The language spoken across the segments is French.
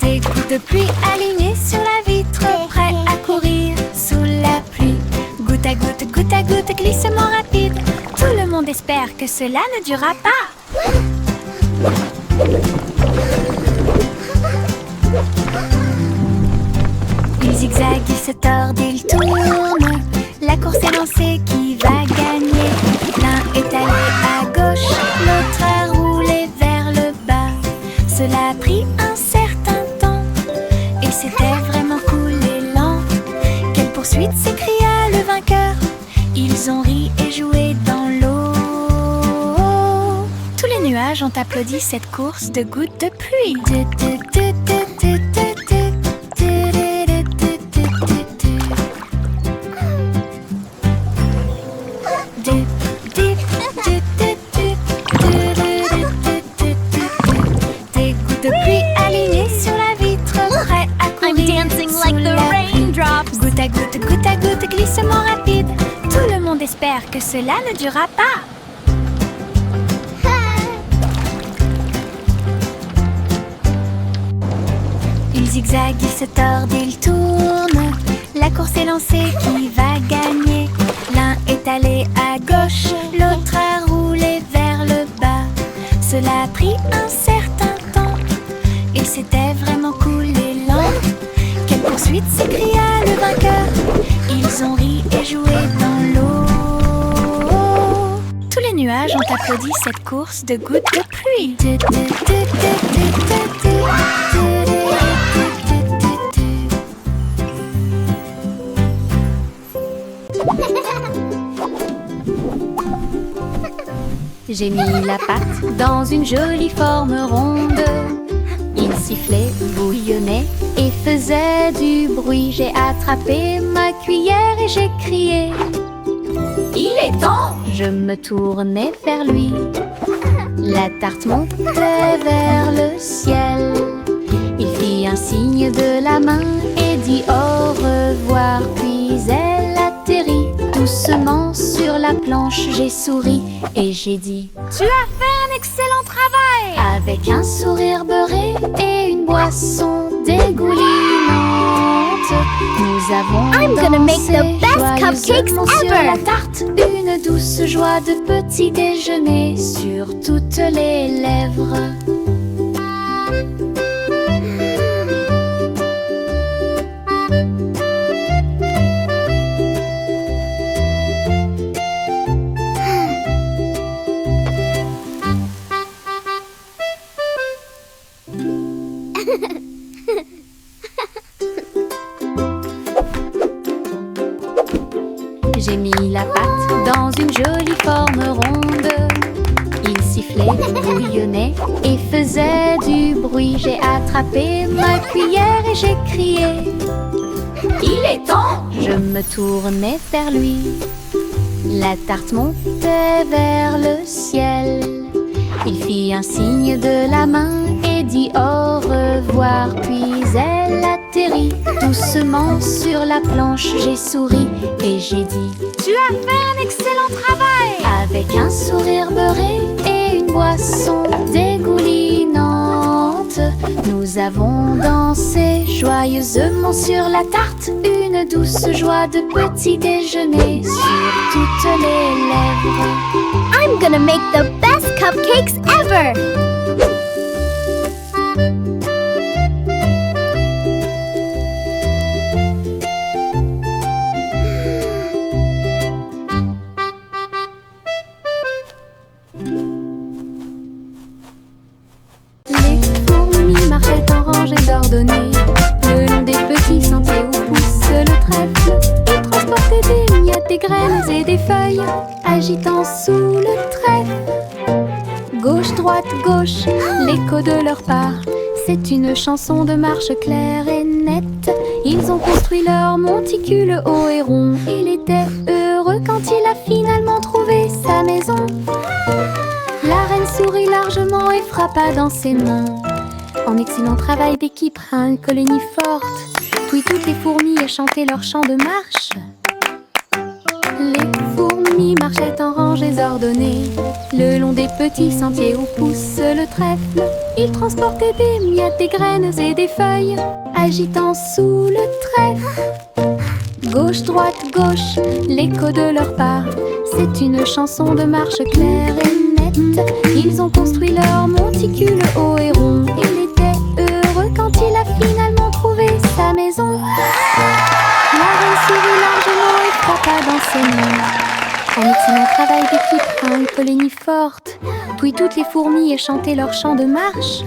Des gouttes de pluie alignées sur la vitre, prêts à courir sous la pluie. Goutte à goutte, glissement rapide. Tout le monde espère que cela ne durera pas. Ils zigzaguent, ils se tordent, ils tournent. La course est lancée, qui va gagner? L'un est allé à gauche, l'autre a roulé vers le bas. Cela a pris un certain temps, et c'était vraiment cool et lent. Quelle poursuite, s'écria le vainqueur. Ils ont ri et joué dans l'eau. Tous les nuages ont applaudi cette course de gouttes de pluie. Des gouttes de pluie alignées sur la vitre, prêts à courir sous la pluie. Goutte à goutte, glissement rapide. Tout le monde espère que cela ne durera pas. Ils zigzaguent, ils se tordent, ils tournent. La course est lancée, qui va gagner? L'un est allé à gauche, l'autre a roulé vers le bas. Cela a pris un certain temps, et c'était vraiment cool et lent. Quelle poursuite, s'écria le vainqueur. Ils ont ri et joué dans l'eau. Tous les nuages ont applaudi cette course de gouttes de pluie. J'ai mis la pâte dans une jolie forme ronde. Il sifflait, bouillonnait et faisait du bruit. J'ai attrapé ma cuillère et j'ai crié: il est temps! Je me tournais vers lui. La tarte montait vers le ciel. Il fit un signe de la main et dit au revoir. Puis elle atterrit doucement sur la planche. J'ai souri et j'ai dit: tu as fait un excellent travail! Avec un sourire beurré et une boisson dégoulinante, nous avons I'm gonna make the best cupcakes sur ever! la tarte, une douce joie de petit déjeuner sur toutes les lèvres. J'ai mis la pâte dans une jolie forme ronde. Il sifflait, bouillonnait et faisait du bruit. J'ai attrapé ma cuillère et j'ai crié: il est temps! Je me tournais vers lui. La tarte montait vers le ciel. Il fit un signe de la main et dit au revoir. Puis elle atterrit doucement sur la planche. J'ai souri et j'ai dit: tu as fait un excellent travail! Avec un sourire beurré et une boisson dégoulinante, nous avons dansé joyeusement sur la tarte, une douce joie de petit déjeuner sur toutes les lèvres. I'm gonna make the best cupcakes ever! Les fourmis marchaient en rangées ordonnées le long des petits sentiers où pousse le trèfle. Ils transportaient des miettes, des graines et des feuilles, agitant sous le trèfle. Gauche, droite, gauche, l'écho de leur pas. C'est une chanson de marche claire et nette. Ils ont construit leur monticule haut et rond. Il était heureux quand il a finalement trouvé sa maison. La reine sourit largement et frappa dans ses mains. En excellent travail d'équipe à une colonie forte. Puis toutes les fourmis chantaient leur chant de marche. Les fourmis marchaient en rangées ordonnées le long petit sentier où pousse le trèfle. Ils transportaient des miettes, des graines et des feuilles, agitant sous le trèfle. Gauche, droite, gauche, l'écho de leurs pas. C'est une chanson de marche claire et nette. Ils ont construit leur monticule haut et rond. Il était heureux quand il a finalement trouvé sa maison. La reine sourit largement et frappa dans ses mains. Un excellent travail d'équipe, une colonie forte. Puis toutes les fourmis chantaient leur chant de marche.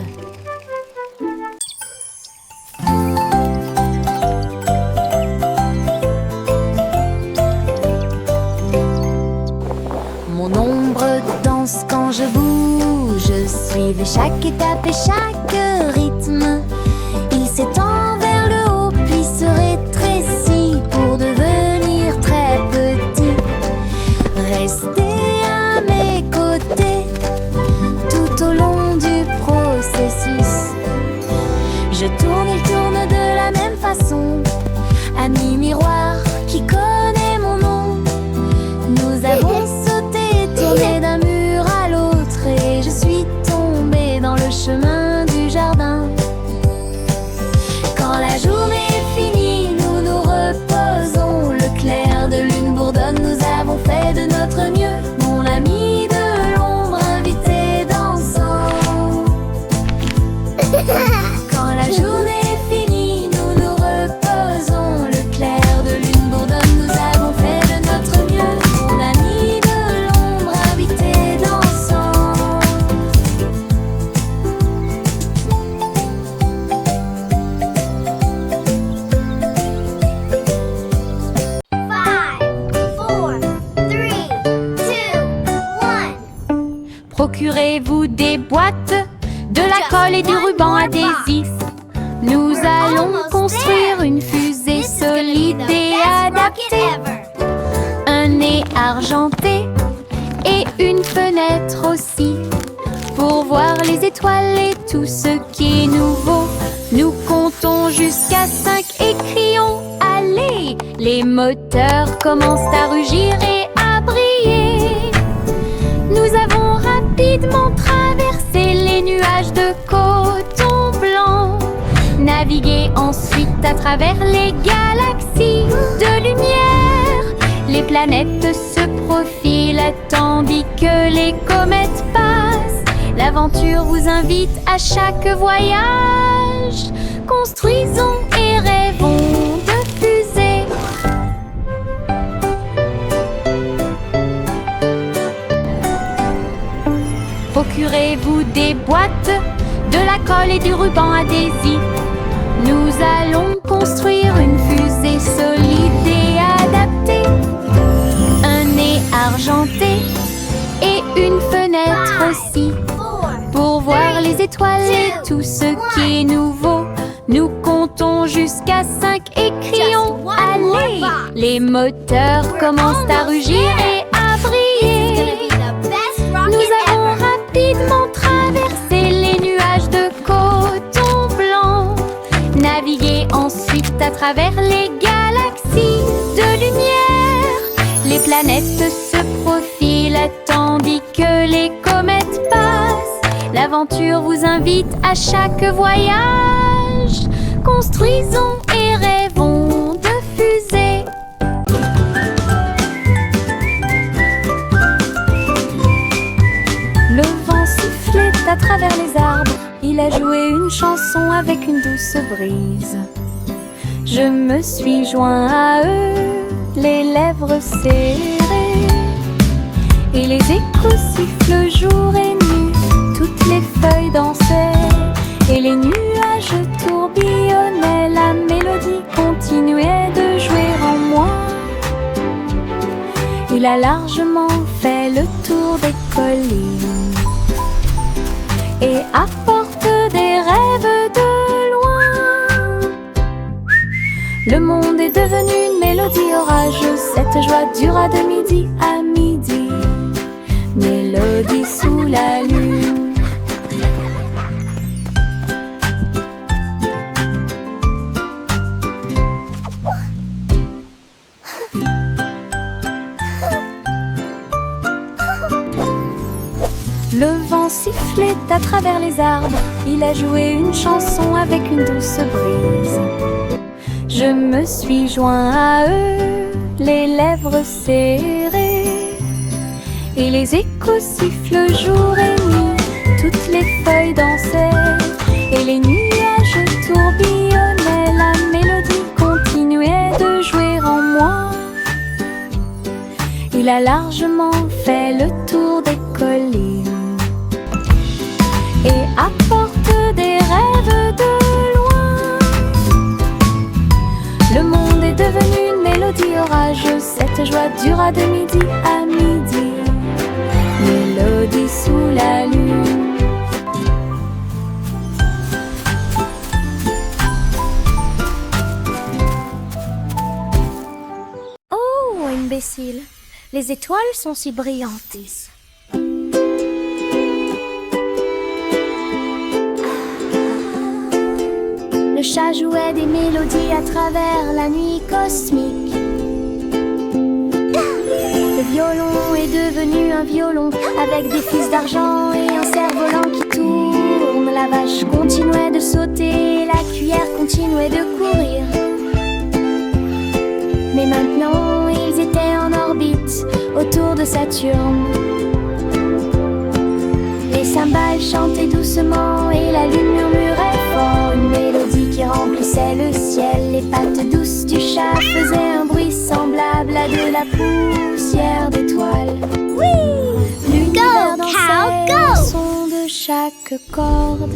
Mon ombre danse quand je bouge, suivez chaque étape et chaque rythme. Il s'étend vers le haut, puis se rétrécit pour devenir très petit. Restez à mes côtés tout au long du processus. Je tourne, il tourne de la même façon. Ami miroir qui connaît mon nom, nous avons sauté, tourné d'un mur à l'autre, et je suis tombée dans le chemin du jardin. Quand la journée est finie, nous nous reposons. Le clair de lune bourdonne, nous avons fait de notre mieux. Mon ami de l'ombre invité dansant. Quand la journée est finie, nous nous reposons. Le clair de lune bourdonne, nous avons fait de notre mieux. Mon ami de l'ombre invité dansant. 5, 4, 3, 2, 1. Procurez-vous des boîtes, de la colle et du ruban adhésif. Nous allons construire une fusée solide et adaptée. Un nez argenté et une fenêtre aussi, pour voir les étoiles et tout ce qui est nouveau. Nous comptons jusqu'à 5 et crions allez. Les moteurs commencent à rugir et à briller. Nous avons rapidement traversé les nuages de coton blanc, navigué ensuite à travers les galaxies de lumière. Les planètes se profilent tandis que les comètes passent. L'aventure vous invite à chaque voyage. Construisons et rêvons de fusées. Procurez-vous des boîtes, de la colle et du ruban adhésif. Nous allons construire une fusée solide et adaptée. Un nez argenté et une fenêtre aussi, pour voir les étoiles et tout ce qui est nouveau. Nous comptons jusqu'à 5 et crions allez. Les moteurs commencent à rugir et à briller. Nous avons rapidement traversé les nuages de coton blanc, navigué ensuite à travers les galaxies de lumière. Les planètes se profilent tandis que les comètes passent. L'aventure vous invite à chaque voyage. Construisons et rêvons de fusées. Le vent sifflait à travers les arbres. Il a joué une chanson avec une douce brise. Je me suis joint à eux, les lèvres serrées, et les échos sifflent jour et nuit. Toutes les feuilles dansaient et les nuages tourbillonnaient. La mélodie continuait de jouer en moi. Il a largement fait le tour des collines et apporte des rêves de loin. Le monde est devenu une mélodie orageuse. Cette joie dura de midi à midi. Mélodie sous la lune. Le vent sifflait à travers les arbres. Il a joué une chanson avec une douce brise. Je me suis joint à eux, les lèvres serrées, et les échos sifflent jour et nuit. Toutes les feuilles dansaient et les nuages tourbillonnaient. La mélodie continuait de jouer en moi. Il a largement fait le tour des collines et apporte des rêves de loin. Le monde est devenu une mélodie orageuse. Cette joie dura de midi à midi. Mélodie sous la lune. Oh, imbécile! Les étoiles sont si brillantes. Le chat jouait des mélodies à travers la nuit cosmique. Le violon est devenu un violon avec des fils d'argent et un cerf-volant qui tourne. La vache continuait de sauter, la cuillère continuait de courir. Mais maintenant, ils étaient en orbite autour de Saturne. Les cymbales chantaient doucement et la lune murmurait fort. Une mélodie qui remplissait le ciel. Les pattes douces du chat faisaient un bruit semblable à de la poussière d'étoiles. Whee! L'univers Go, dansait cow, au go! son de chaque corde.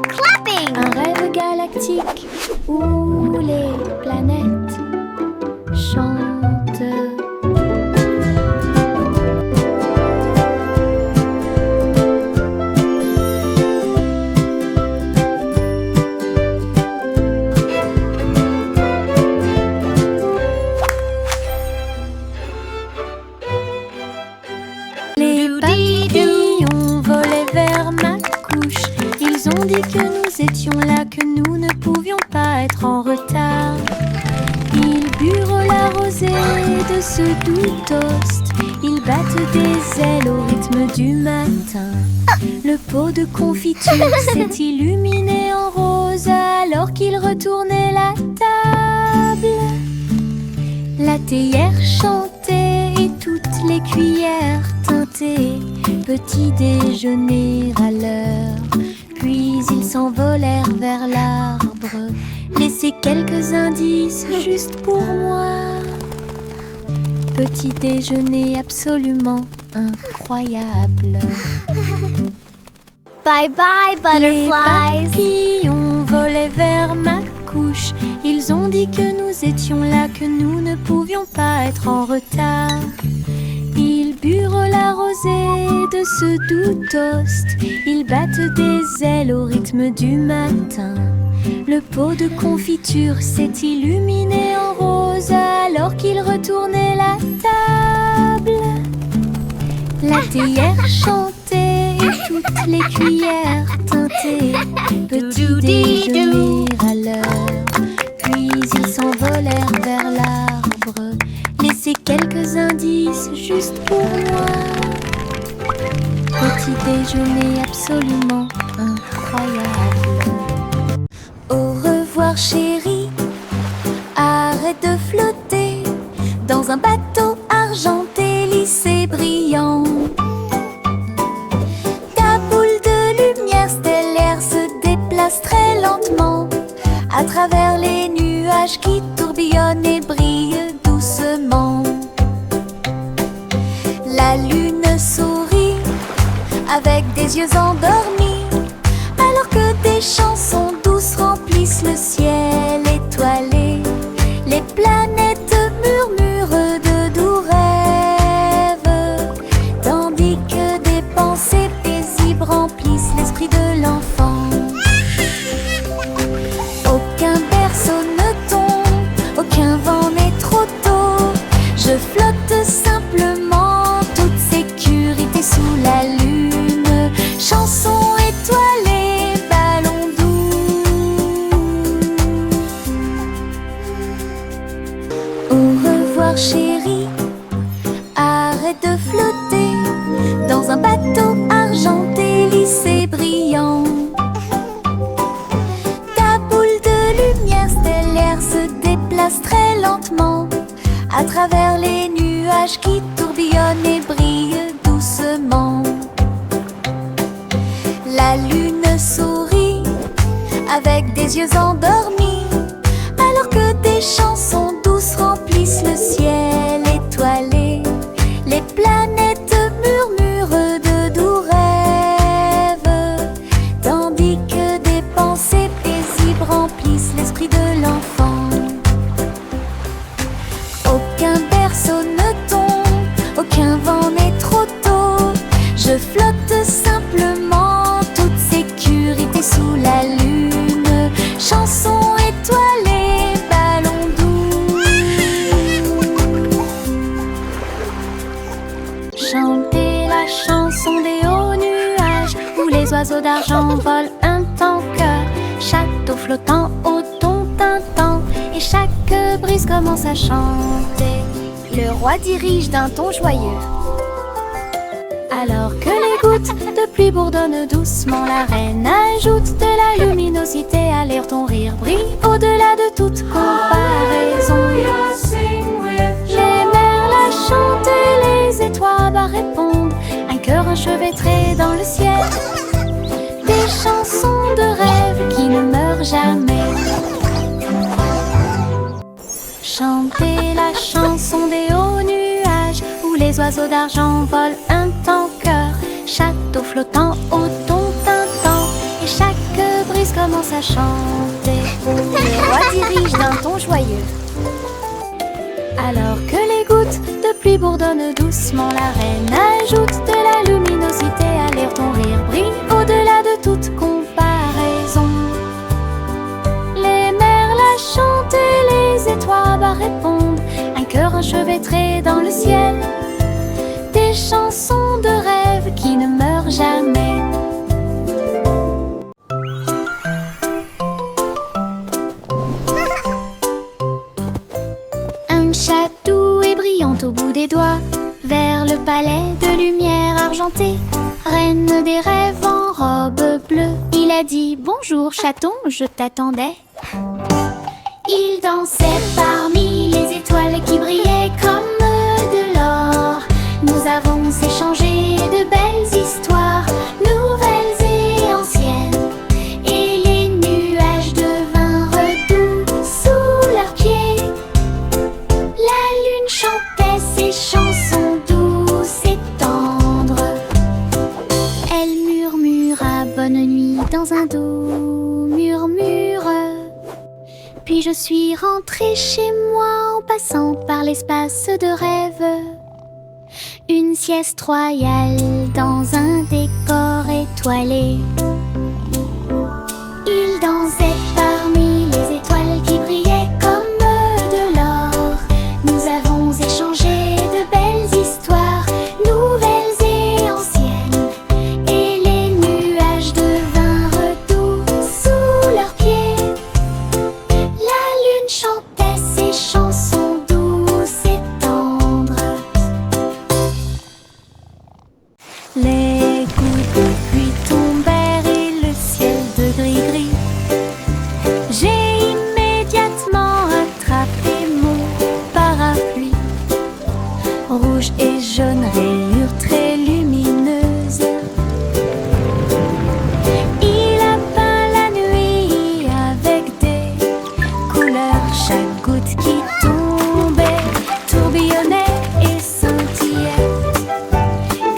Clapping! Un rêve galactique où les planètes chantent. Les papillons volaient vers ma couche. Ils ont dit que nous étions là, que nous ne pouvions pas être en retard. Ils burent la rosée de ce doux toast. Ils battent des ailes au rythme du matin. Le pot de confiture s'est illuminé en rose alors qu'ils retournaient la table. La théière chantait et toutes les cuillères teintaient. Petit déjeuner à l'heure. Puis ils s'envolèrent vers l'arbre. Laissez quelques indices juste pour moi. Petit déjeuner absolument incroyable. Bye bye, Les butterflies! papillons volaient vers ma couche. Ils ont dit que nous étions là, que nous ne pouvions pas être en retard. Ils burent la rosée de ce doux toast. Ils battent des ailes au rythme du matin. Le pot de confiture s'est illuminé en rose alors qu'ils retournaient la table. La théière chantait et toutes les cuillères teintaient. Petit déjeuner à l'heure. Puis ils s'envolèrent vers l'arbre. Laissez quelques indices juste pour moi. Petit déjeuner absolument incroyable. Au revoir chérie, arrête de flotter dans un bateau argenté lisse et brillant. Ta boule de lumière stellaire se déplace très lentement à travers les nuages qui tourbillonnent et brillent doucement. La lune sourit avec des yeux endormis alors que des chansons douces remplissent le ciel étoilé. Les planètes murmurent de doux rêves tandis que des pensées paisibles remplissent l'esprit de l'enfant. Aucun berceau ne tombe, aucun vent n'est trop tôt. Je flotte simplement, toute sécurité sous la lune. Chanson étoilée, ballon doux. les yeux endormis, alors que des chansons douces remplissent le ciel étoilé. Les planètes murmurent de doux rêves, tandis que des pensées paisibles remplissent l'esprit de l'enfant. Aucun berceau ne tombe, aucun vent n'est trop tôt. Je flotte simplement, toute sécurité sous la lune. Chanson étoilée, ballon doux. Chantez la chanson des hauts nuages, où les oiseaux d'argent volent un tanker. Château flottant au ton tintant, et chaque brise commence à chanter. Le roi dirige d'un ton joyeux. Alors que les gouttes de pluie bourdonnent doucement, la reine ajoute de la luminosité à l'air. Ton rire brille au-delà de toute comparaison. Les merles chantent et les étoiles répondent, un cœur enchevêtré dans le ciel. Des chansons de rêve qui ne meurent jamais. Chantez la chanson des hauts nuages, où les oiseaux d'argent volent un tanker. Château flottant au ton tintant, et chaque brise commence à chanter. Le roi dirige d'un ton joyeux. Alors que les gouttes de pluie bourdonnent doucement, la reine ajoute de la luminosité à l'air. Ton rire brille au-delà de toute comparaison. Les merles chantent et les étoiles répondent, un cœur enchevêtré dans le ciel. Des chansons de rêve qui ne meurent jamais. Un chat doux et brillant au bout des doigts, vers le palais de lumière argentée. Reine des rêves en robe bleue, il a dit bonjour chaton, je t'attendais. Il dansait parmi les étoiles qui brillaient comme de l'or. Nous avons échangé de belles histoires, nouvelles et anciennes, et les nuages devinrent doux sous leurs pieds. La lune chantait ses chansons douces et tendres. Elle murmura bonne nuit dans un doux murmure. Puis je suis rentrée chez moi en passant par l'espace de rêve. Une sieste royale dans un décor étoilé. Il dansait parmi les étoiles qui brillaient comme de l'or. Nous avons échangé de belles histoires, nouvelles et anciennes, et les nuages devinrent doux sous leurs pieds. La lune chantait ses chansons douces et tendres. Les gouttes de pluie tombèrent et le ciel de gris-gris. J'ai immédiatement attrapé mon parapluie. Rouge et jaune, rayures très lumineuses. Il a peint la nuit avec des couleurs. Chaque goutte qui tombait tourbillonnait et scintillait.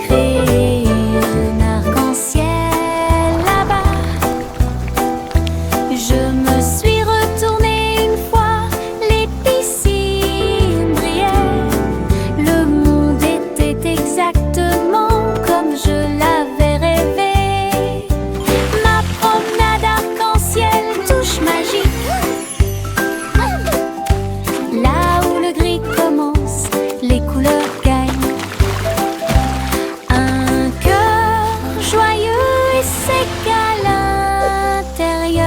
Créer un arc-en-ciel là-bas. Je me suis retournée une fois, les piscines brillaient. Le monde était exactement comme je l'avais rêvé. Ma promenade arc-en-ciel, touche magique. Là où le gris commence, les couleurs gagnent. Un cœur joyeux et sec à l'intérieur.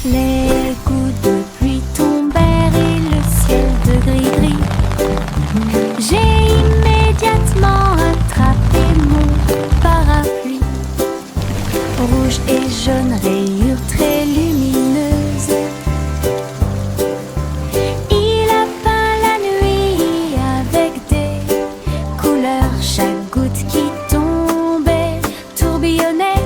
Les gouttes de pluie tombèrent et le ciel de gris-gris. J'ai immédiatement attrapé mon parapluie. Rouge et jaune, rayures très lumineuses. Il a peint la nuit avec des couleurs. Chaque goutte qui tombait tourbillonnait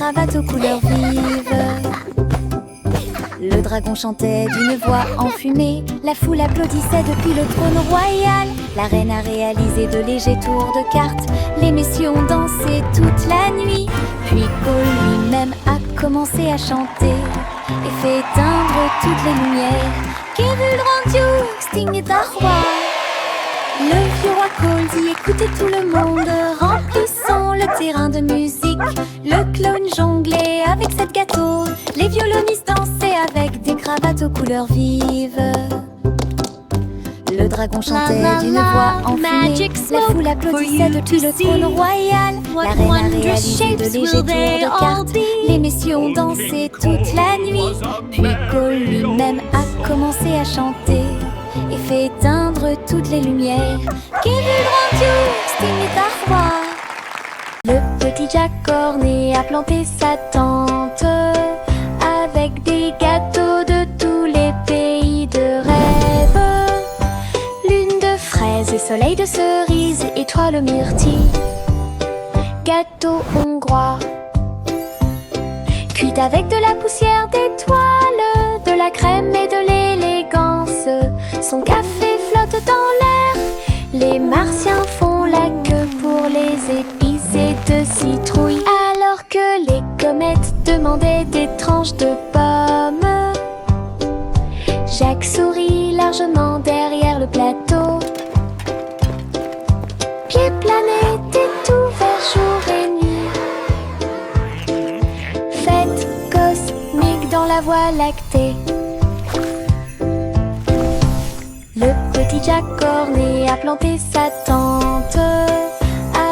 cravates aux couleurs vives. Le dragon chantait d'une voix enfumée, la foule applaudissait depuis le trône royal. La reine a réalisé de légers tours de cartes, les messieurs ont dansé toute la nuit. Puis Paul lui-même a commencé à chanter et fait éteindre toutes les lumières. Kevulrandio, Sting est un roi. Le vieux roi Cole dit écoutez tout le monde, remplissons le terrain de musique. Le clown jonglait avec sept gâteaux, les violonistes dansaient avec des cravates aux couleurs vives. Le dragon chantait d'une voix enfumée, la foule applaudissait depuis le trône royal. La reine a réalisé de légers tours de cartes, les messieurs ont dansé toute la nuit. Puis Cole lui-même a commencé à chanter et fait éteindre toutes les lumières. Kevulrandio, Sting est un roi. Le petit Jack Cornet a planté sa tente avec des gâteaux de tous les pays de rêve. Lune de fraises et soleil de cerises, étoile myrtille, gâteau hongrois, cuit avec de la poussière d'étoiles, de la crème et de l'élégance. Son café flotte dans l'air, les martiens font la queue pour les épices et de citrouilles, alors que les comètes demandaient des tranches de pommes. Jacques sourit largement derrière le plateau. Pied planète est ouvert jour et nuit. Fête cosmique dans la Voie lactée. Le petit Jack Cornet a planté sa tente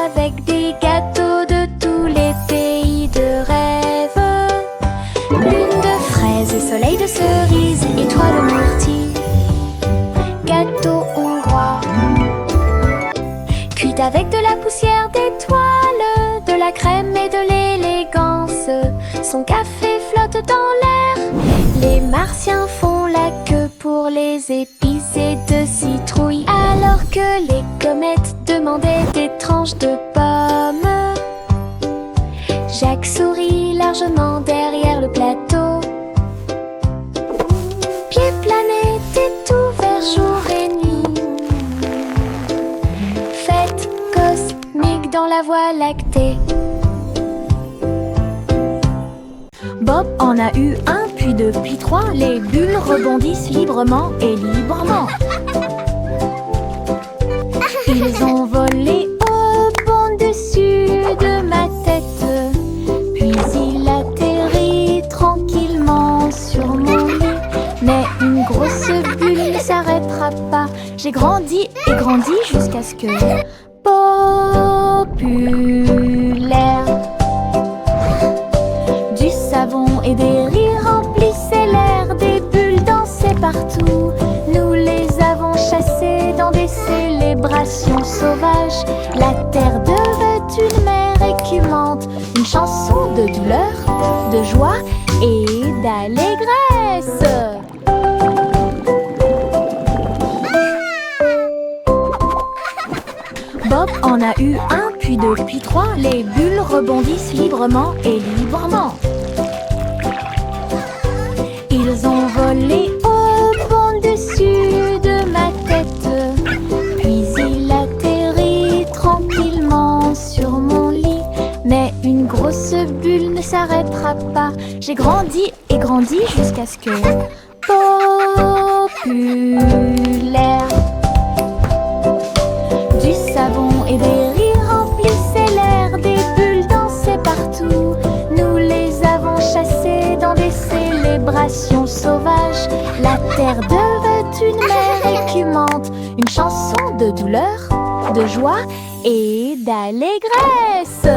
avec des gâteaux de tous les pays de rêve. Lune de fraises et soleil de cerises, étoile myrtille, gâteau hongrois, cuit avec de la poussière d'étoiles, de la crème et de l'élégance. Son café flotte dans l'air, les martiens font la queue pour les épices et de citrouilles, alors que les comètes demandaient des tranches de pommes. Jacques sourit largement derrière le plateau. Pied planète est ouvert jour et nuit. Fête cosmique dans la Voie lactée. Bob en a eu un, puis deux, puis trois. Les bulles rebondissent librement et librement. Ils ont volé au dessus de ma tête, puis il atterrit tranquillement sur mon lit. Mais une grosse bulle ne s'arrêtera pas. J'ai grandi et grandi jusqu'à ce que populaire. Du savon et des rires remplissaient l'air, des bulles dansaient partout. Nous les avons chassées dans des célébrations sauvages. La terre devait une mer écumante, une chanson de douleur, de joie et d'allégresse. Bob en a eu un, puis deux, puis trois. Les bulles rebondissent librement et librement. Ils ont volé au-dessus de ma tête, puis il atterrit tranquillement sur mon lit. Mais une grosse bulle ne s'arrêtera pas. J'ai grandi et grandi jusqu'à ce que populaire. Du savon et des rires remplissaient l'air, des bulles dansaient partout. Nous les avons chassées dans des célébrations sauvages. La terre devait une mer écumante, une chanson de douleur, de joie et d'allégresse.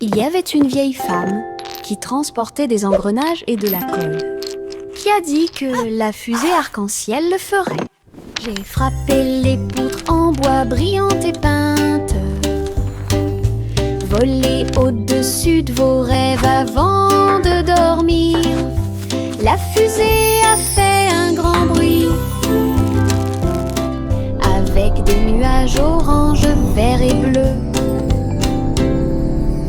Il y avait une vieille femme qui transportait des engrenages et de la colle, qui a dit que la fusée arc-en-ciel le ferait. J'ai frappé les poutres en bois brillantes et peintes, volé au-dessus de vos rêves avant de dormir. La fusée a fait un grand bruit, avec des nuages orange, vert et bleu.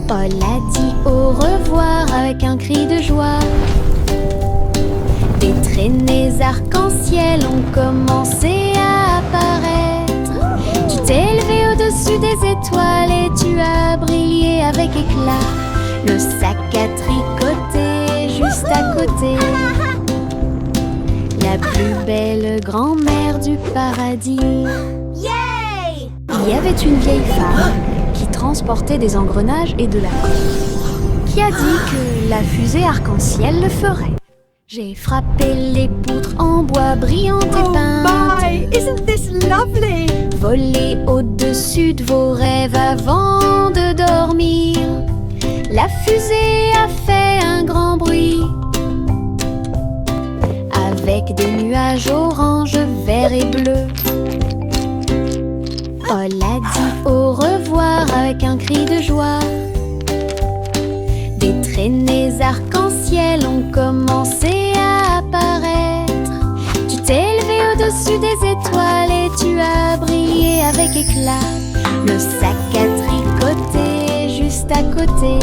Paul a dit au revoir avec un cri de joie. Des traînées arc-en-ciel ont commencé à apparaître. Tu t'es élevé au-dessus des étoiles et tu as brillé avec éclat. Le sac à tricoter juste à côté. La plus belle grand-mère du paradis. Yay! Il y avait une vieille femme qui transportait des engrenages et de la colle, qui a dit que la fusée arc-en-ciel le ferait. J'ai frappé les poutres en bois brillant et peintes. Oh my, isn't this lovely? Volez au-dessus de vos rêves avant de dormir. La fusée a fait un grand bruit. Avec des nuages orange, vert et bleu. Paul a dit au revoir avec un cri de joie. Des traînées arc-en-ciel ont commencé à apparaître. Tu t'es élevé au-dessus des étoiles et tu as brillé avec éclat. Le sac à tricoter juste à côté.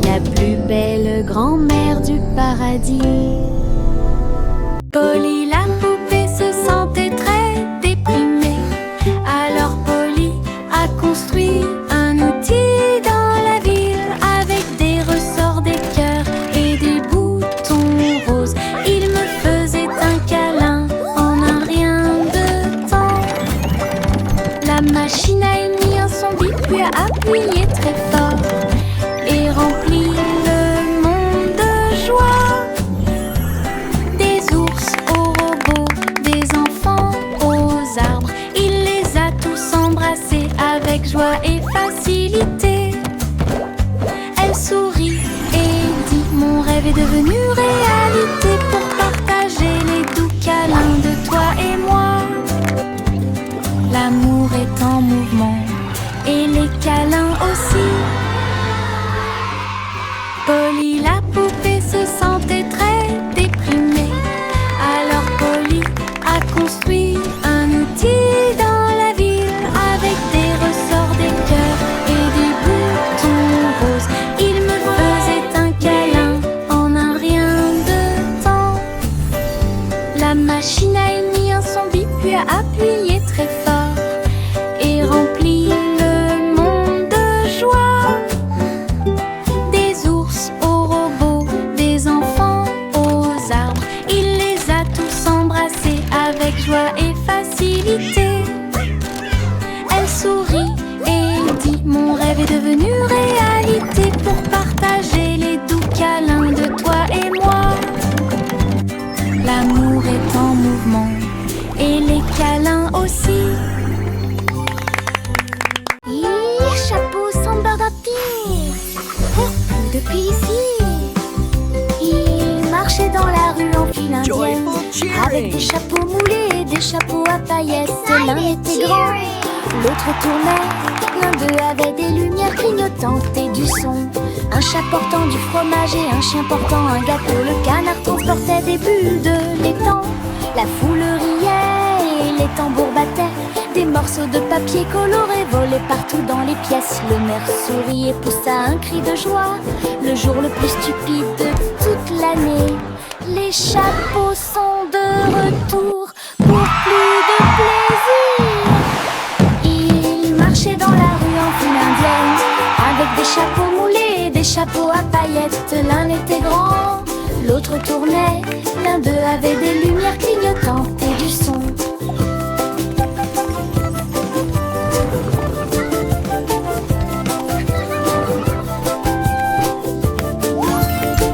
La plus belle grand-mère du paradis. Polly la poupée se sentait très déprimée. Alors Polly a construit un outil dans la ville avec des ressorts, des cœurs et des boutons roses. Il me faisait un câlin en un rien de temps. La machine a émis un son bip puis a appuyé très fort et rempli le monde de joie. Des ours aux robots, des enfants aux arbres, il les a tous embrassés avec joie et facilité. Elle sourit et dit: mon rêve est devenu réalité pour partager les doux câlins de toi et moi. L'amour est en mouvement et les câlins aussi. Polly la poupée se sentait très déprimée. Alors Polly a construit un outil dans la ville avec des ressorts, des cœurs et des boutons roses. Il me faisait un câlin en un rien de temps. La machine a émis un son bip puis a appuyé très fort et rempli le monde de joie. Des ours aux robots, des enfants aux arbres, il les a tous embrassés avec joie et facilité. Elle sourit et dit: mon rêve est devenu réalité pour partager les doux câlins de toi et moi. L'amour est en mouvement et les câlins aussi. Chapeau sans bardapine. Depuis ici, il marchait dans la rue en file indienne avec des chapeaux moulés et des chapeaux à paillettes. L'un était grand, l'autre tournait. L'un d'eux avait des lumières clignotantes et du son. Un chat portant du fromage et un chien portant un gâteau. Le canard transportait des bulles de l'étang. La foule riait et les tambours battaient. Des morceaux de papier colorés volaient partout dans les pièces. Le maire sourit et poussa un cri de joie. Le jour le plus stupide de toute l'année. Les chapeaux sont de retour pour plus de plaisir. Ils marchaient dans la rue en file indienne avec des chapeaux moulés et des chapeaux à paillettes. L'un était grand, l'autre tournait. L'un d'eux avait des lumières clignotantes et du son.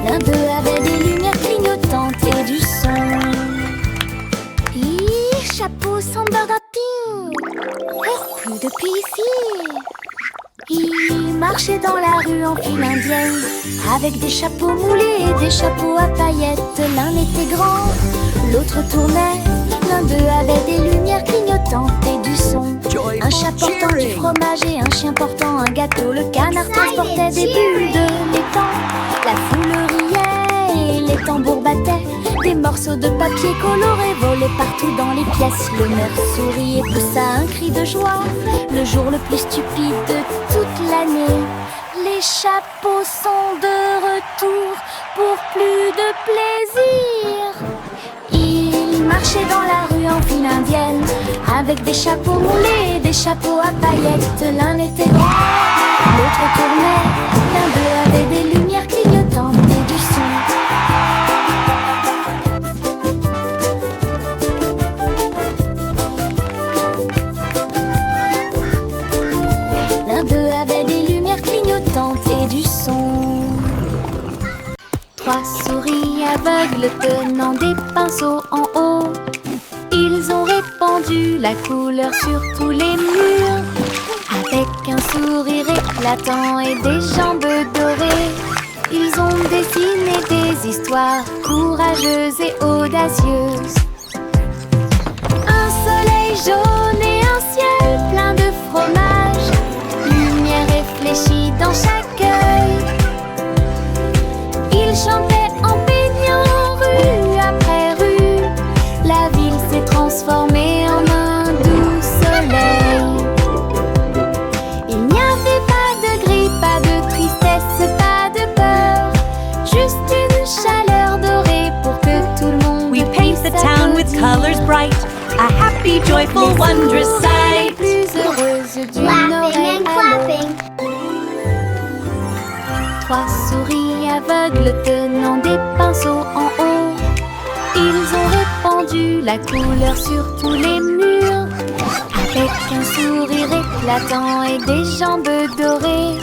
L'un d'eux avait des lumières clignotantes et du son. Chapeau sans bardapine. Plus depuis ici. Ils marchaient dans la rue en file indienne avec des chapeaux moulés et des chapeaux à paillettes. L'un était grand, l'autre tournait. L'un d'eux avait des lumières clignotantes et du son. Un chat portant du fromage et un chien portant un gâteau. Le canard transportait des bulles de l'étang. La foule riait et les tambours battaient. Des morceaux de papier coloré volaient partout dans les pièces. Le maire sourit et poussa un cri de joie. Le jour le plus stupide de toute l'année. Les chapeaux sont de retour pour plus de plaisir. Ils marchaient dans la rue en file indienne, avec des chapeaux moulés et des chapeaux à paillettes. L'un était grand, l'autre tournait. L'un d'eux avait des lumières clignotantes et du son. L'un d'eux avait des lumières clignotantes et du son. Trois souris aveugles tenant des pinceaux en haut. Ils ont répandu la couleur sur tous les murs. Avec un sourire éclatant et des jambes dorées, ils ont dessiné des histoires courageuses et audacieuses. Un soleil jaune et un ciel plein de fromage, lumière réfléchie dans chaque œil. Ils chantaient en peignant rue après rue. La ville s'est transformée en un doux soleil. Il n'y avait pas de gris, pas de tristesse, pas de peur. Juste une chaleur dorée pour que tout le monde We paint the town with colors bright, a happy, joyful, wondrous Les sight. plus heureuses d'une oreille à l'autre. Trois souris aveugles tenant des pinceaux en haut. Ils ont répandu la couleur sur tous les murs. Avec un sourire éclatant et des jambes dorées,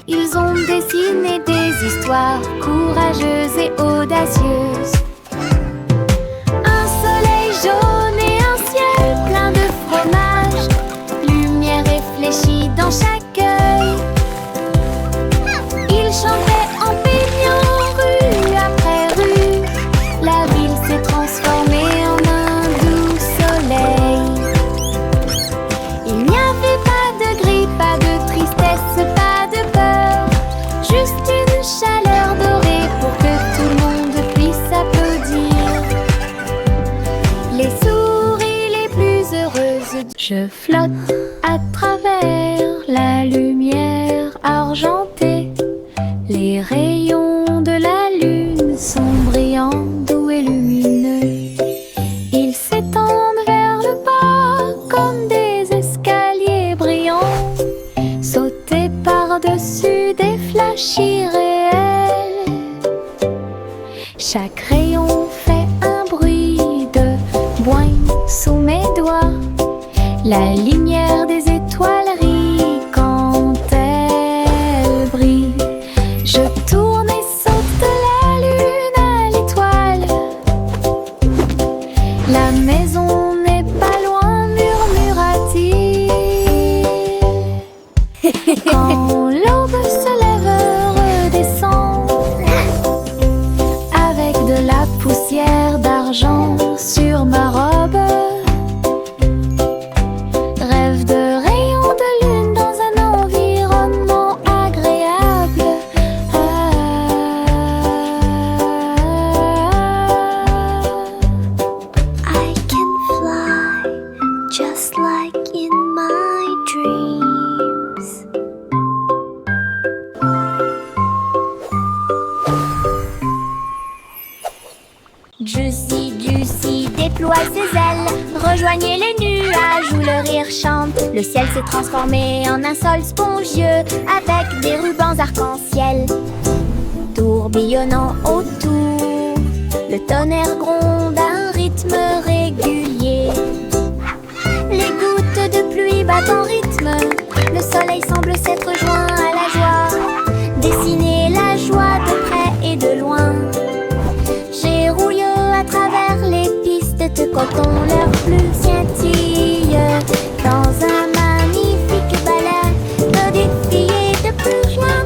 ils ont dessiné des histoires courageuses et audacieuses. Un soleil jaune et un ciel plein de fromage, lumière réfléchie dans chaque œil. Ils chantaient en peignant rue après rue. La ville s'est transformée en un doux soleil. Il n'y avait pas de gris, pas de tristesse, pas de peur. Juste une chaleur dorée pour que tout le monde puisse applaudir. Les souris les plus heureuses. Je flotte à travers la lumière argentée. Les rayons de la lune sont brillants, doux et lumineux. Ils s'étendent vers le bas comme des escaliers brillants. Sauter par-dessus des flashs irréels. Chaque rayon fait un bruit de boing sous mes doigts. La lumière des étoiles rit quand elle brille. Je tourne et saute de la lune à l'étoile. La maison n'est pas loin, murmura-t-il. Quand l'aube se lève, redescend avec de la poussière d'argent sur ma robe. Rêve de rayons de lune dans un environnement agréable. I can fly just like in my dreams. Juicy déploie ses ailes, rejoignez les nuages où le rire chante. Le ciel s'est transformé en un sol spongieux avec des rubans arc-en-ciel tourbillonnant autour. Le tonnerre gronde à un rythme régulier. Les gouttes de pluie battent en rythme. Le soleil semble s'être joint à la joie. Dessiner la joie de près et de loin. J'ai rouillé à travers les pistes de coton, leur pluie scintille dans un magnifique balai de défilé de plus loin.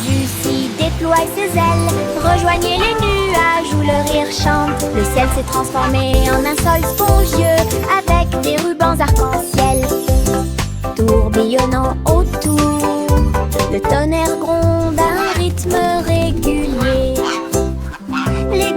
Juicy déploie ses ailes, rejoignez les nuages où le rire chante. Le ciel s'est transformé en un sol spongieux avec des rubans arc-en-ciel tourbillonnant autour. Le tonnerre gronde à un rythme régulier. Les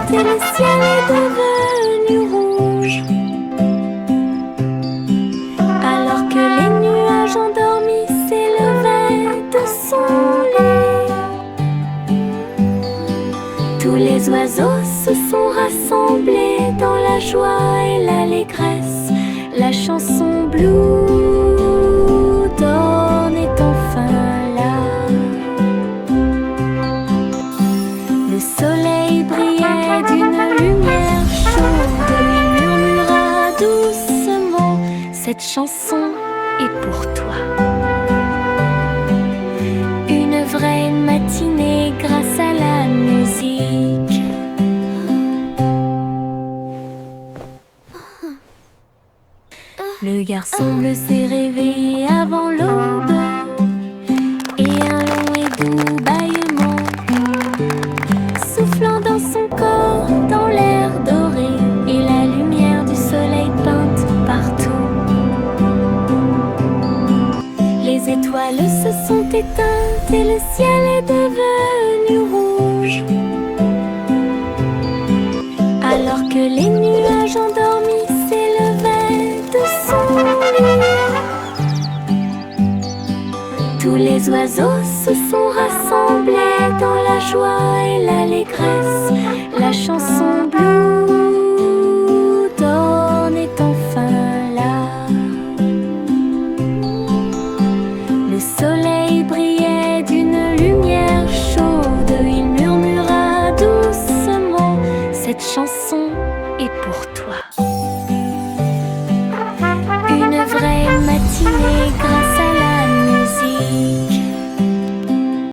éteinte et le ciel est devenu rouge. Alors que les nuages endormis s'élevaient de son lit, tous les oiseaux se sont rassemblés dans la joie et l'allégresse. La chanson Blue Dawn est enfin là. Le soleil brillait d'une lumière chaude. Il murmura doucement: cette chanson est pour toi. Une vraie matinée grâce à la musique. Le garçon bleu s'est réveillé avant l'aube, et un long et doux bâillement, soufflant dans son corps, dans l'air doré, et la lumière du soleil peinte partout. Les étoiles se sont éteintes et le ciel est devenu rouge. Alors que les nuages endormis s'élevaient de son lit, tous les oiseaux se sont rassemblés dans la joie et l'allégresse. La chanson Blue Dawn est enfin là. Le soleil brillait d'une lumière chaude. Il murmura doucement: cette chanson est pour toi.